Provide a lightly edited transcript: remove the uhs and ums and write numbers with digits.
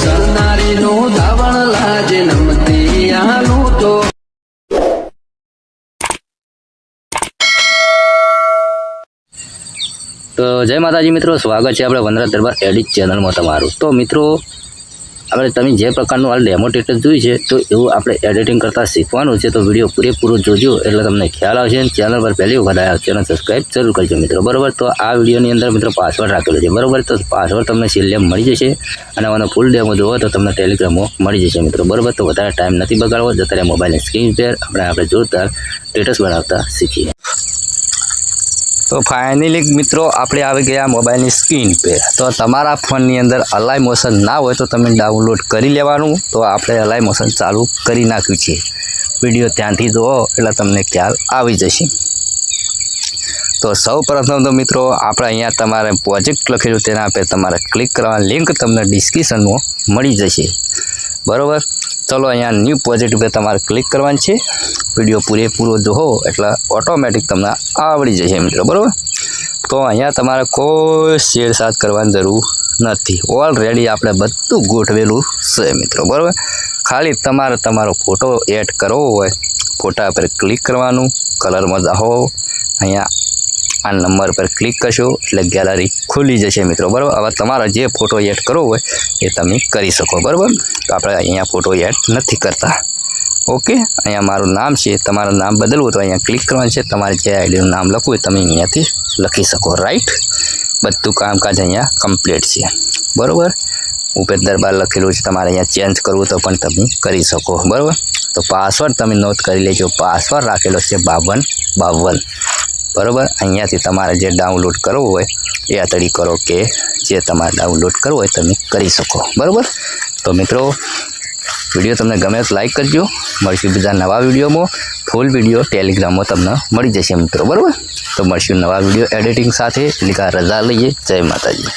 જનારીનું ધાવણ લાજે નમતી આનું તો જય માતાજી મિત્રો, સ્વાગત છે આપણે વનરાજ દરબાર એડિટ ચેનલમાં તમારું। તો મિત્રો, આપણે તમે જે પ્રકારનું આ ડેમો ટેટસ જોયું છે તો એવું આપણે એડિટિંગ કરતાં શીખવાનું છે। તો વિડીયો પૂરેપૂરો જોજો એટલે તમને ખ્યાલ આવશે। ચેનલ પર પહેલી વખત આવ્યા ચેનલ સબસ્ક્રાઈબ જરૂર કરજો મિત્રો, બરાબર। તો આ વિડીયોની અંદર મિત્રો પાસવર્ડ રાખેલો છે, બરાબર। તો પાસવર્ડ તમને છેલ્લે મળી જશે અને આનો ફૂલ ડેમો જોવો તો તમને ટેલિગ્રામમાં મળી જશે મિત્રો, બરાબર। તો વધારે ટાઈમ નથી બગાડવો, જતા મોબાઈલની સ્ક્રીન પર આપણે જોરદાર ટેટસ બનાવતા શીખીએ। તો ફાઇનલી મિત્રો આપણે આવી ગયા મોબાઈલની સ્ક્રીન पे। તો તમારા ફોનની અંદર અલાઈ મોશન ના હોય તો તમે ડાઉનલોડ કરી લેવાનું। તો આપણે અલાઈ મોશન ચાલુ કરી નાખ્યું છે, વિડીયો ધ્યાનથી જુઓ એટલે તમને ખ્યાલ આવી જશે। તો સૌ પ્રથમ તો મિત્રો આપણે અહીંયા તમારે પ્રોજેક્ટ લખેલું તેના પર તમારે ક્લિક કરવાની લિંક તમને ડિસ્ક્રિપ્શનમાં મળી જશે, બરાબર। ચલો અહીંયા ન્યૂ પ્રોજેક્ટ પર તમારે ક્લિક કરવાનું છે। વિડીયો પૂરેપૂરો જોવો એટલે ઓટોમેટિક તમને આવડી જશે મિત્રો, બરાબર। તો અહીંયા તમારે કોઈ શેરસાદ કરવાની જરૂર નથી, ઓલરેડી આપણે બધું ગોઠવેલું છે મિત્રો, બરાબર। ખાલી તમારે તમારો ફોટો એડ કરવો હોય, ફોટા પર ક્લિક કરવાનું, કલરમાં જાઓ, અહીંયા આ નંબર પર ક્લિક કરશો એટલે ગેલેરી ખુલી જશે મિત્રો, બરાબર। હવે તમારે જે ફોટો એડ કરવો હોય એ તમે કરી શકો, બરાબર। તો આપણે અહીંયા ફોટો એડ નથી કરતા, ઓકે। અહીંયા મારું નામ છે, તમારું નામ બદલવું તો અહીંયા ક્લિક કરવાનું છે, તમારે જે આઈડીનું નામ લખવું હોય તમે અહીંયાથી લખી શકો, રાઈટ। બધું કામકાજ અહીંયા કમ્પ્લીટ છે, બરાબર। ઉપેન્દ્ર દરબાર લખેલું છે, તમારે અહીંયા ચેન્જ કરવું તો પણ તમે કરી શકો, બરાબર। તો પાસવર્ડ તમે નોટ કરી લેજો, પાસવર્ડ રાખેલો છે 5252, બરાબર। અહીંયાથી તમારે જે ડાઉનલોડ કરવું હોય એ આતડી કરો કે જે તમારે ડાઉનલોડ કરવું હોય તમે કરી શકો, બરાબર। તો મિત્રો વિડીયો તમને ગમે તો લાઈક કરજો, મળશું બીજા નવા વિડીયોમાં। ફૂલ વિડીયો ટેલિગ્રામમાં તમને મળી જશે મિત્રો, બરાબર। તો મળશું નવા વિડીયો એડિટિંગ સાથે, એટલે કે રજા લઈએ। જય માતાજી।